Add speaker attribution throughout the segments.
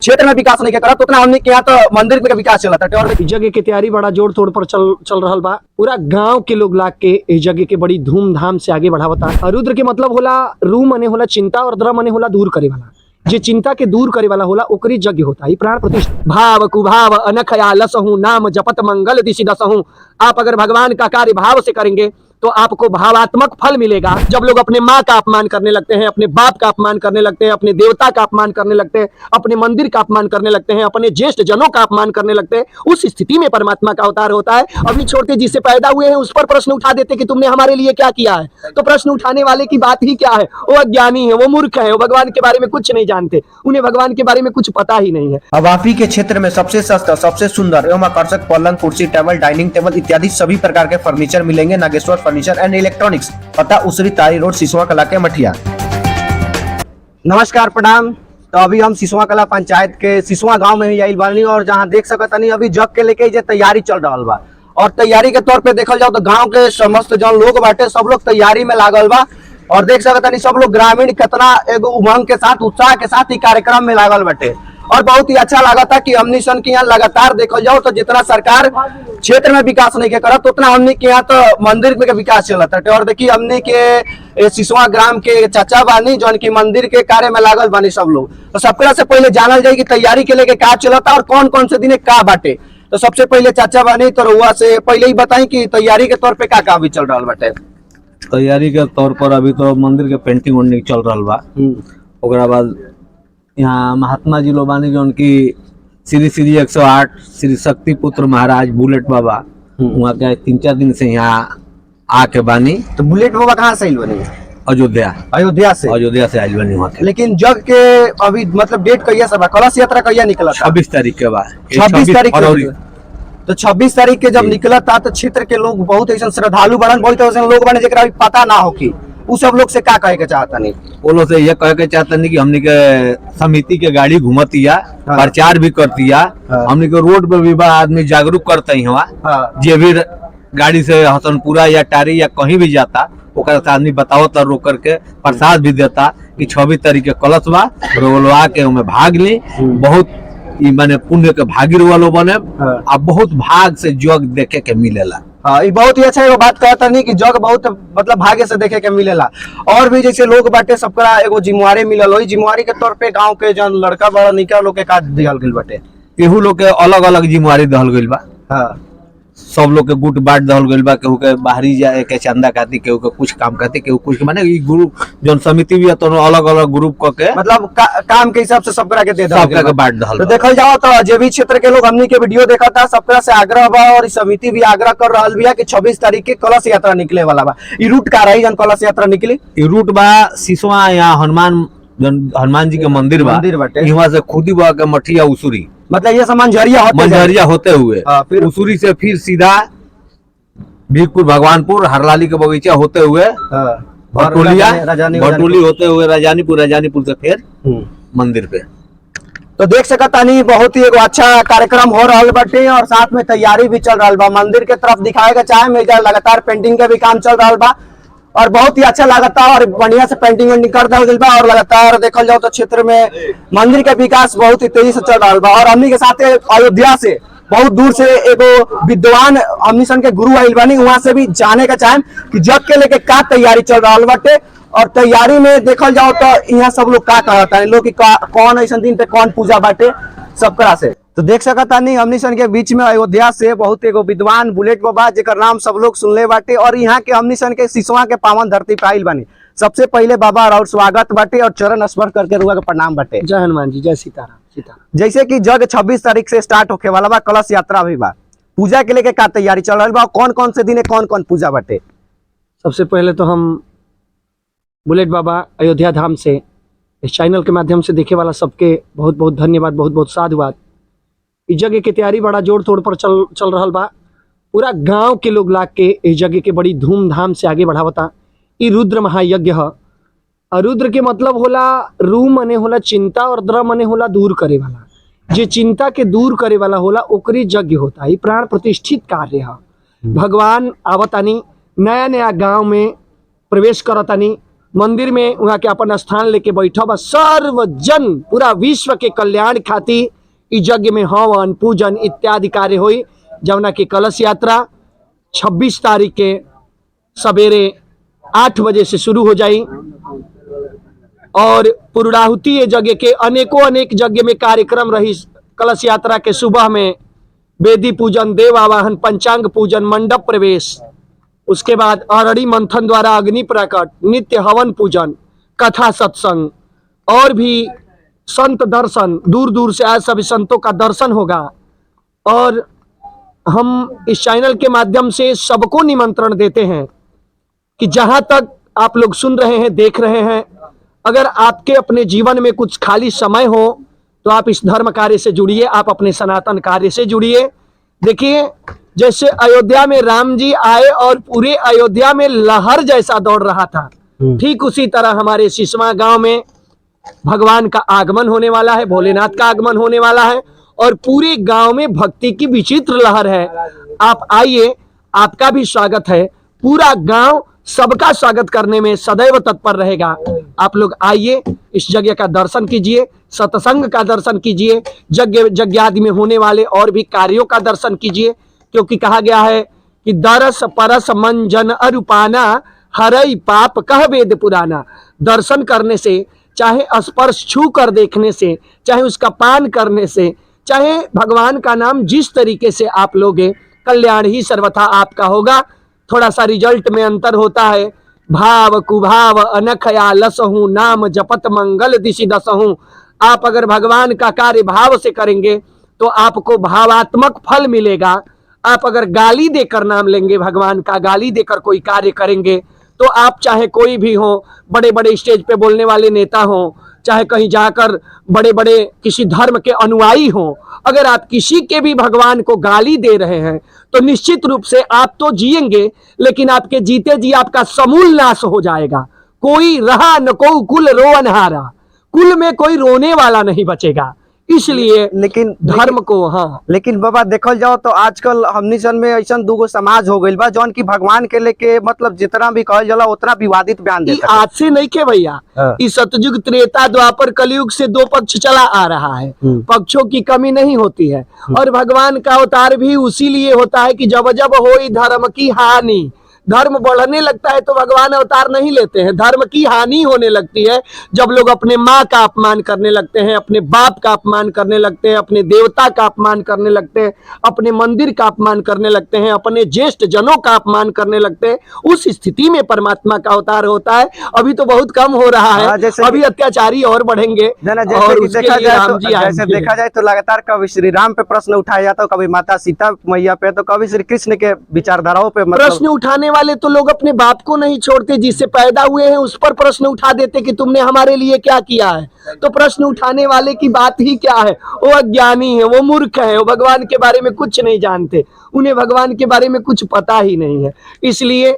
Speaker 1: क्षेत्र में विकास नहीं करा तो उतना हमने के यहाँ तो मंदिर में विकास चला था। और
Speaker 2: इस जगह के तैयारी बड़ा जोड़ तोड़ पर चल रहा बा। पूरा गांव के लोग लाग के इस जगह के बड़ी धूमधाम से आगे बढ़ावता। रुद्र के मतलब होला रू मने होला चिंता और द्र मने होला दूर करे वाला। जे चिंता के दूर करे वाला होला ओकरी यज्ञ होता है। प्राण प्रतिष्ठा भाव कुभाव अनख आलसहु नाम जपत मंगल दिशि दसहु। आप अगर भगवान का कार्य भाव से करेंगे तो आपको भावात्मक फल मिलेगा। जब लोग अपने माँ का अपमान करने लगते हैं, अपने बाप का अपमान करने लगते हैं, अपने देवता का अपमान करने लगते हैं, अपने मंदिर का अपमान करने लगते हैं, अपने ज्येष्ठ जनों का अपमान करने लगते हैं, उस स्थिति में परमात्मा का अवतार होता है। अभी छोड़ के जिससे पैदा हुए हैं उस पर प्रश्न उठा देते कि तुमने हमारे लिए क्या किया है। तो प्रश्न उठाने वाले की बात ही क्या है? वो अज्ञानी है, वो मूर्ख है, वो भगवान के बारे में कुछ नहीं जानते, उन्हें भगवान के बारे में कुछ पता ही नहीं है।
Speaker 3: अब आप ही के क्षेत्र में सबसे सस्ता, सबसे सुंदर एवं आकर्षक पलंग, कुर्सी, टेबल, डाइनिंग टेबल इत्यादि सभी प्रकार के फर्नीचर मिलेंगे। नागेश्वर फर्नीचर एंड इलेक्ट्रॉनिक्स, पता उसरी तारी रोड, सिसवा कला के मठिया।
Speaker 1: नमस्कार, प्रणाम। तो अभी हम सिसवा कला पंचायत के सिसवा गांव में ही आइल बानी और जहां देख सकत नहीं अभी जग के लेके जे तैयारी चल रहा बा। और तैयारी के तौर पे देखल जाओ तो गांव के समस्त जन लोग बाटे सब लोग तैयारी में लागल बा। और देख सकत नहीं सब लोग ग्रामीण कितना एगो उमंग के साथ, उत्साह के साथ ही कार्यक्रम में लागल बाटे। और बहुत ही अच्छा लगा था कि हमनी सन के यहाँ लगातार देखल जाओ तो जितना सरकार क्षेत्र में विकास नहीं के करत उतना हमनी के यहाँ तो मंदिर में विकास चलता है। और देखिए हमनी के सिसवा ग्राम के चाचा बानी जौन की मंदिर के कार्य में लागल बानी सब लोग। तो सबका से पहले जानल जाए कि तैयारी के लेके का चलता और कौन कौन से दिन का बाटे। तो सबसे पहले चाचा बानी तो रउआ से पहले ही बताई कि तैयारी के तौर पे का अभी चल रहा बाटे।
Speaker 4: तैयारी के तौर पर अभी तो मंदिर के पेंटिंग वेंटिंग चल रहा बा। ओकरा बाद यहाँ महात्मा जी लोबानी जो उनकी श्री श्री 108 श्री शक्ति पुत्र महाराज बुलेट बाबा वहाँ के 3-4 दिन से यहाँ आके बानी।
Speaker 1: तो बुलेट बाबा कहाँ से आइल बनी?
Speaker 4: अयोध्या से आइल बनी वहाँ के।
Speaker 1: लेकिन जग के अभी मतलब डेट कहिया से बा? कलश यात्रा कहिया निकला?
Speaker 4: 26 तारीख के बाद।
Speaker 1: 26 तारीख तो 26 तारीख के जब निकला था तो क्षेत्र के लोग बहुत ऐसा श्रद्धालु बनन, बहुत ऐसा लोग बने जरा पता ना हो कि उ सब लोग से का कहे के चाहता नहीं।
Speaker 4: वो लोग से ये कहे के चाहता नहीं कि हमने के समिति के गाड़ी घूमतिया, प्रचार भी करतिया, हमने के रोड पे भी बा आदमी जागरूक करते ही वहाँ जे भी गाड़ी से हसनपुरा या टारी या कहीं भी जाता ओकरा से आदमी बताओ तर रोक करके प्रसाद भी देता कि 26 तारीख के कलश बा, रोलवा के उनमें भाग ली। बहुत माने पुण्य के भागी वालों बने आ बहुत भाग से जग देखे के मिलेला।
Speaker 1: ये बहुत ही अच्छा एगो बात कहता नहीं कि जग बहुत मतलब भाग्य से देखे के मिलेला। और भी जैसे लोग बाटे सबका एगो जिम्मेवारी मिलल हो, जिम्मेवारी के तौर पे गांव के जन लड़का बड़ा निका लोग के का दिहल गइल बाटे।
Speaker 4: केहू लोग के अलग अलग जिम्मेवारी दहल गइल बा। सब लोग के गुट बाट दहल गइल बा। केहू के बाहरी जाए के चंदा खाती, केहू के कुछ काम खाती, केहू कुछ माने ई ग्रुप जन समिति भी है तो अलग अलग ग्रुप क के
Speaker 1: मतलब काम के हिसाब से सबका के दे दहल
Speaker 4: सबका के बाट दहल।
Speaker 1: तो देखल जाओ तो जे भी क्षेत्र के लोग हमनी के वीडियो देखा था सबका से आग्रह बा और समिति भी आग्रह कर रहा बिया कि 26 तारीख के कलश यात्रा निकले वाला बा। ई रूट का रही जन कलश यात्रा निकली?
Speaker 4: ई रूट बा सिसवा यहाँ हनुमान जी के मंदिर बाटे, यहाँ से खुदी बा के मठिया उसूरी, मतलब ये मंझरिया होते हुए फिर उसूरी से फिर सीधा भीखपुर भगवानपुर हरलाली के बगीचा होते हुए भटोली होते हुए राजानीपुर से फिर मंदिर पे।
Speaker 1: तो देख सकता नहीं बहुत ही एगो अच्छा कार्यक्रम हो रहा बाटे और साथ में तैयारी भी चल रहा बा। मंदिर के तरफ दिखाएगा चाहे मेजर लगातार पेंटिंग के भी काम चल रहा बा और बहुत ही अच्छा लगता और बढ़िया से पेंटिंग वेंटिंग कर दिल बा। और लगातार देखल जाओ तो क्षेत्र में मंदिर का विकास बहुत ही तेजी से चल रहा बा। और हमनी के साथ अयोध्या से बहुत दूर से एगो विद्वान हमनी सन के गुरु आइल बानी, वहां से भी जाने का चाहे कि जग के लेके का तैयारी चल रहा बाटे। और तैयारी में देखल जाओ तो यहाँ सब लोग का कहता है लोग कौन ऐसा दिन पे कौन पूजा बाटे सबकरा से। तो देख सकता नहीं हमनी सन के बीच में अयोध्या से बहुत एगो विद्वान बुलेट बाबा जेकर नाम सब लोग सुनले बाटे और यहाँ के हमनी सन के सिसवा के पावन धरती पे आइल बानी। सबसे पहले बाबा और स्वागत बाटे और चरण स्पर्श करके रुआ के प्रणाम बाटे।
Speaker 2: जय हनुमान जी, जय सीताराम।
Speaker 1: जैसे कि जग 26 तारीख से स्टार्ट होके वाला बा, कलश यात्रा भी बा, पूजा के लेके का तैयारी चल रहा बा? कौन कौन से दिन कौन कौन पूजा बाटे?
Speaker 2: सबसे पहले तो हम बुलेट बाबा अयोध्या धाम से इस चैनल के माध्यम से देखे वाला सबके बहुत बहुत धन्यवाद, बहुत बहुत साधुवाद। इस जगह के तैयारी बड़ा जोड़ तोड़ पर चल रहा बा। पूरा गांव के लोग लाग के इस जगह के बड़ी धूमधाम से आगे बढ़ावता। ई रुद्र महायज्ञ है। रुद्र के मतलब होला रू मने होला चिंता और द्र मने होला दूर करे वाला। जे चिंता के दूर करे वाला होला ओकरी यज्ञ होता है। प्राण प्रतिष्ठित कार्य है। भगवान आवतानी नया नया गांव में प्रवेश करतानी मंदिर में वहाँ के अपन स्थान लेके बैठा बा। सर्वजन पूरा विश्व के कल्याण खातिर इ यज्ञ में हवन पूजन इत्यादि कार्य हुई। जमुना की कलश यात्रा 26 तारीख के सवेरे 8 बजे से शुरू हो जाई और पूर्णाहुति यज्ञ के अनेक यज्ञ में कार्यक्रम रही। कलश यात्रा के सुबह में वेदी पूजन, देव आवाहन, पंचांग पूजन, मंडप प्रवेश, उसके बाद अरड़ी मंथन द्वारा अग्नि प्रकट, नित्य हवन पूजन, कथा सत्संग और भी संत दर्शन, दूर दूर से आए सभी संतों का दर्शन होगा। और हम इस चैनल के माध्यम से सबको निमंत्रण देते हैं कि जहां तक आप लोग सुन रहे हैं, देख रहे हैं, अगर आपके अपने जीवन में कुछ खाली समय हो तो आप इस धर्म कार्य से जुड़िए, आप अपने सनातन कार्य से जुड़िए। देखिए जैसे अयोध्या में राम जी आए और पूरे अयोध्या में लहर जैसा दौड़ रहा था, ठीक उसी तरह हमारे सिसवा गांव में भगवान का आगमन होने वाला है, भोलेनाथ का आगमन होने वाला है और पूरे गांव में भक्ति की विचित्र लहर है। आप आइए, आपका भी स्वागत है। पूरा गांव सबका स्वागत करने में सदैव तत्पर रहेगा। आप लोग आइए, इस यज्ञ का दर्शन कीजिए, सत्संग का दर्शन कीजिए, यज्ञ आदि में होने वाले और भी कार्यों का दर्शन कीजिए, क्योंकि कहा गया है कि दरस परस मन जन अरूपाना हरई पाप कह वेद पुराना। दर्शन करने से, चाहे स्पर्श छू कर देखने से, चाहे उसका पान करने से, चाहे भगवान का नाम जिस तरीके से आप लोगे, कल्याण ही सर्वथा आपका होगा। थोड़ा सा रिजल्ट में अंतर होता है। भाव कुभाव अनख या लसहूं, नाम जपत मंगल दिशि दसहूं। आप अगर भगवान का कार्य भाव से करेंगे तो आपको भावात्मक फल मिलेगा। आप अगर गाली देकर नाम लेंगे, भगवान का गाली देकर कोई कार्य करेंगे, तो आप चाहे कोई भी हो, बड़े बड़े स्टेज पे बोलने वाले नेता हो, चाहे कहीं जाकर बड़े बड़े किसी धर्म के अनुयायी हो, अगर आप किसी के भी भगवान को गाली दे रहे हैं तो निश्चित रूप से आप तो जिएंगे, लेकिन आपके जीते जी आपका समूल नाश हो जाएगा। कोई रहा न को कुल रोअनहारा, कुल में कोई रोने वाला नहीं बचेगा। इसलिए
Speaker 1: लेकिन
Speaker 2: धर्म को, हाँ,
Speaker 1: लेकिन बाबा देखल जाओ तो आजकल हमनी सन में ऐसा दूगो समाज हो गइल बा जौन की भगवान के लेके मतलब जितना भी कहल जाला उतना विवादित बयान
Speaker 2: ई
Speaker 1: देता।
Speaker 2: आज से नहीं के भैया, इस सतयुग त्रेता द्वापर कलयुग से दो पक्ष चला आ रहा है, पक्षों की कमी नहीं होती है। और भगवान का अवतार भी उसी लिए होता है कि जब जब होई धर्म की हानि, धर्म बढ़ने लगता है तो भगवान अवतार नहीं लेते हैं। धर्म की हानि होने लगती है जब लोग अपने माँ का अपमान करने लगते हैं, अपने बाप का अपमान करने लगते हैं, अपने देवता का अपमान करने लगते हैं, अपने मंदिर का अपमान करने लगते हैं, अपने ज्येष्ठ जनों का अपमान करने लगते हैं। उस स्थिति में परमात्मा का अवतार होता है। अभी तो बहुत कम हो रहा है, अभी अत्याचारी और बढ़ेंगे। और
Speaker 1: जैसे देखा जाए तो लगातार कभी श्री राम पे प्रश्न उठाया जाता है, कभी माता सीता मैया पे, तो कभी श्री कृष्ण के विचारधाराओं पे
Speaker 2: प्रश्न उठाने वाले तो लोग अपने बाप को नहीं छोड़ते, जिससे पैदा हुए हैं उस पर प्रश्न उठा देते कि तुमने हमारे लिए क्या किया है। तो प्रश्न उठाने वाले की बात ही क्या है, वो अज्ञानी है, वो मूर्ख है, वो भगवान के बारे में कुछ नहीं जानते, उन्हें भगवान के बारे में कुछ पता ही नहीं है। इसलिए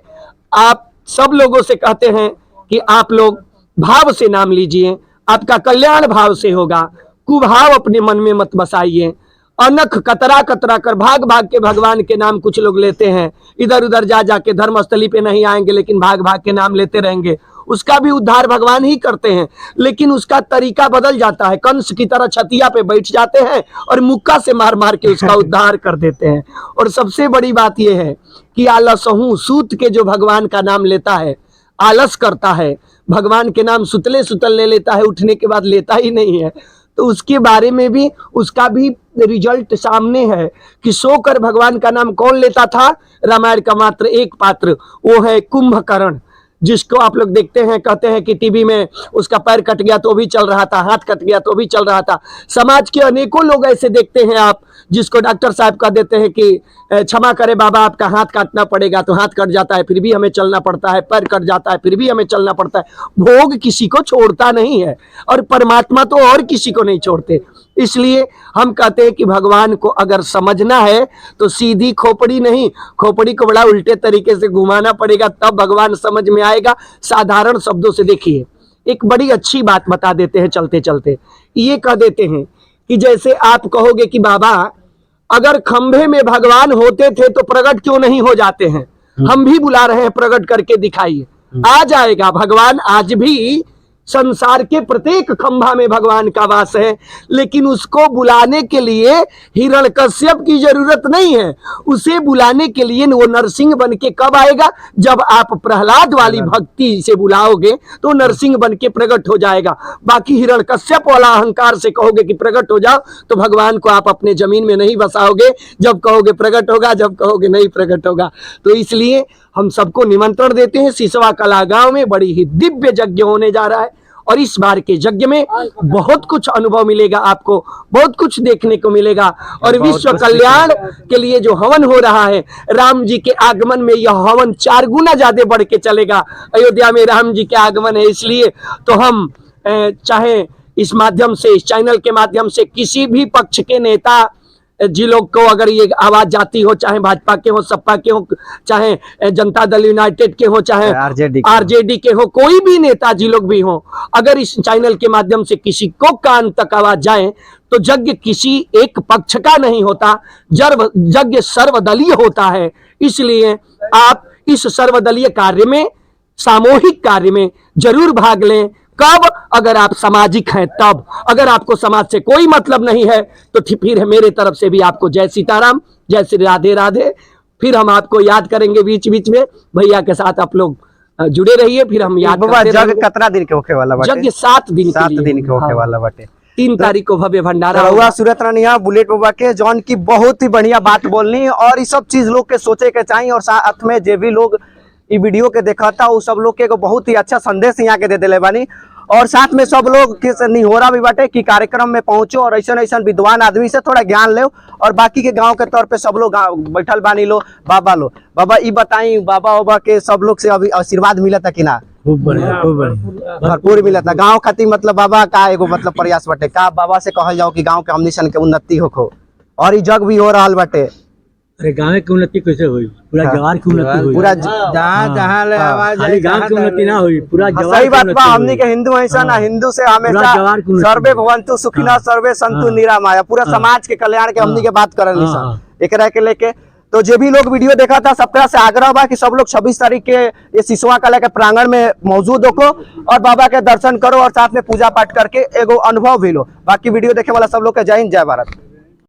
Speaker 2: आप सब लोगों से कहते हैं कि आप लोग भाव से नाम लीजिए, आपका कल्याण भाव से होगा। कुभाव अपने मन में मत बसाइए। अनख कतरा कतरा कर भाग भाग के भगवान के नाम कुछ लोग लेते हैं, इधर उधर जा जाके धर्मस्थली पे नहीं आएंगे, लेकिन भाग भाग के नाम लेते रहेंगे। उसका भी उद्धार भगवान ही करते हैं, लेकिन उसका तरीका बदल जाता है। कंस की तरह छतिया पे बैठ जाते हैं और मुक्का से मार मार के उसका उद्धार कर देते हैं। और सबसे बड़ी बात यह है कि आलसहूं, सूत के जो भगवान का नाम लेता है, आलस करता है, भगवान के नाम सुतले सुतल ले लेता है, उठने के बाद लेता ही नहीं है, तो उसके बारे में भी उसका भी रिजल्ट सामने है कि सोकर भगवान का नाम कौन लेता था। रामायण का मात्र एक पात्र, वो है कुंभकर्ण, जिसको आप लोग देखते हैं, कहते हैं कि टीवी में उसका पैर कट गया तो भी चल रहा था, हाथ कट गया तो भी चल रहा था। समाज के अनेकों लोग ऐसे देखते हैं आप, जिसको डॉक्टर साहब कह देते हैं कि क्षमा करे बाबा आपका हाथ काटना पड़ेगा, तो हाथ कट जाता है फिर भी हमें चलना पड़ता है, पैर कट जाता है फिर भी हमें चलना पड़ता है। भोग किसी को छोड़ता नहीं है और परमात्मा तो और किसी को नहीं छोड़ते। इसलिए हम कहते हैं कि भगवान को अगर समझना है तो सीधी खोपड़ी नहीं, खोपड़ी को बड़ा उल्टे तरीके से घुमाना पड़ेगा, तब भगवान समझ में आएगा। साधारण शब्दों से देखिए, एक बड़ी अच्छी बात बता देते हैं चलते चलते। ये कह देते हैं कि जैसे आप कहोगे कि बाबा अगर खंभे में भगवान होते थे तो प्रकट क्यों नहीं हो जाते हैं, हम भी बुला रहे हैं प्रकट करके दिखाइए। आ जाएगा। भगवान आज भी संसार के प्रत्येक खंभा में भगवान का वास है, लेकिन उसको बुलाने के लिए हिरण्यकश्यप की जरूरत नहीं है। उसे बुलाने के लिए वो नरसिंह बन के कब आएगा? जब आप प्रहलाद वाली भक्ति से बुलाओगे तो नरसिंह बन के प्रकट हो जाएगा। बाकी हिरण्यकश्यप वाला अहंकार से कहोगे कि प्रकट हो जाओ, तो भगवान को आप अपने जमीन में नहीं बसाओगे। जब कहोगे प्रकट होगा, जब कहोगे नहीं प्रकट होगा। तो इसलिए हम सबको निमंत्रण देते हैं। सिसवा कला गांव में बड़ी ही दिव्य यज्ञ होने जा रहा है, और इस बार के यज्ञ में बहुत कुछ अनुभव मिलेगा, आपको बहुत कुछ देखने को मिलेगा। और विश्व कल्याण के लिए जो हवन हो रहा है, राम जी के आगमन में यह हवन 4 गुना ज्यादा बढ़ के चलेगा। अयोध्या में राम जी के आगमन है, इसलिए तो हम चाहे इस माध्यम से, इस चैनल के माध्यम से किसी भी पक्ष के नेता जी लोग को अगर ये आवाज जाती हो, चाहे भाजपा के हो, सपा के हो, चाहे जनता दल यूनाइटेड के हो, चाहे आरजेडी के हो, कोई भी नेता जी लोग भी हो, अगर इस चैनल के माध्यम से किसी को कान तक आवाज जाए तो यज्ञ किसी एक पक्ष का नहीं होता, यज्ञ सर्वदलीय होता है। इसलिए आप इस सर्वदलीय कार्य में, सामूहिक कार्य में जरूर भाग लें। कब? अगर आप सामाजिक हैं तब। अगर आपको समाज से कोई मतलब नहीं है तो फिर मेरे तरफ से भी आपको जय सीताराम, जय श्री राधे राधे। फिर हम आपको याद करेंगे बीच बीच में। भैया के साथ आप लोग जुड़े रहिए, फिर हम याद करते रहेंगे।
Speaker 1: कितना दिन के होके वाला बाटे?
Speaker 2: यज्ञ 7 दिन
Speaker 1: के होके वाला बाटे।
Speaker 2: 3 तारीख को भव्य भंडारा
Speaker 1: रहुआ सूरत रानिया बुलेट बाबा के जॉन की बहुत ही बढ़िया बात बोलनी, और ये सब चीज लोग के सोचे के चाहिए। और साथ में जो भी लोग ये वीडियो के देखा था, वो सब लोग के बहुत ही अच्छा संदेश यहाँ के दे दिले बानी। और साथ में सब लोग के निहोरा भी बाटे कि कार्यक्रम में पहुंचो और ऐसा ऐसा विद्वान आदमी से थोड़ा ज्ञान ले। और बाकी के गांव के तौर पे सब लोग बैठल बानी लो, बाबा ये बताई, बाबा के सब लोग से अभी आशीर्वाद मिला था कि ना?
Speaker 5: खूब बढ़िया, खूब बढ़िया,
Speaker 1: भरपूर मिला था। गाँव खातिर मतलब बाबा का एगो मतलब प्रयास बाटे का बाबा से कहल जाओ कि गाँव के हमनी सन के उन्नति हो, और ये जग भी हो रहा बाटे।
Speaker 5: अरे गाँव की उन्नति कैसे हुई? पूरा जवार की उन्नति हुई।
Speaker 1: पूरा
Speaker 5: जहाँ ले आवाज खाली गाँव की उन्नति ना हुई, पूरा जवार।
Speaker 1: सही बात बा। हमनी के हिंदू ऐसा ना, हिंदू से हमेशा सर्वे भवन्तु सुखिनः सर्वे सन्तु निरामया, पूरा समाज के कल्याण के हमनी के बात करल एकरा के लेके। तो जो भी लोग वीडियो देखा था, सबका से आग्रह बा कि सब लोग 26 तारीख के ये सिसवा कला के प्रांगण में मौजूद हो और बाबा के दर्शन करो और साथ में पूजा पाठ करके एगो अनुभव भी लो। बाकी वीडियो देखे वाला सब लोग के जय हिंद, जय भारत।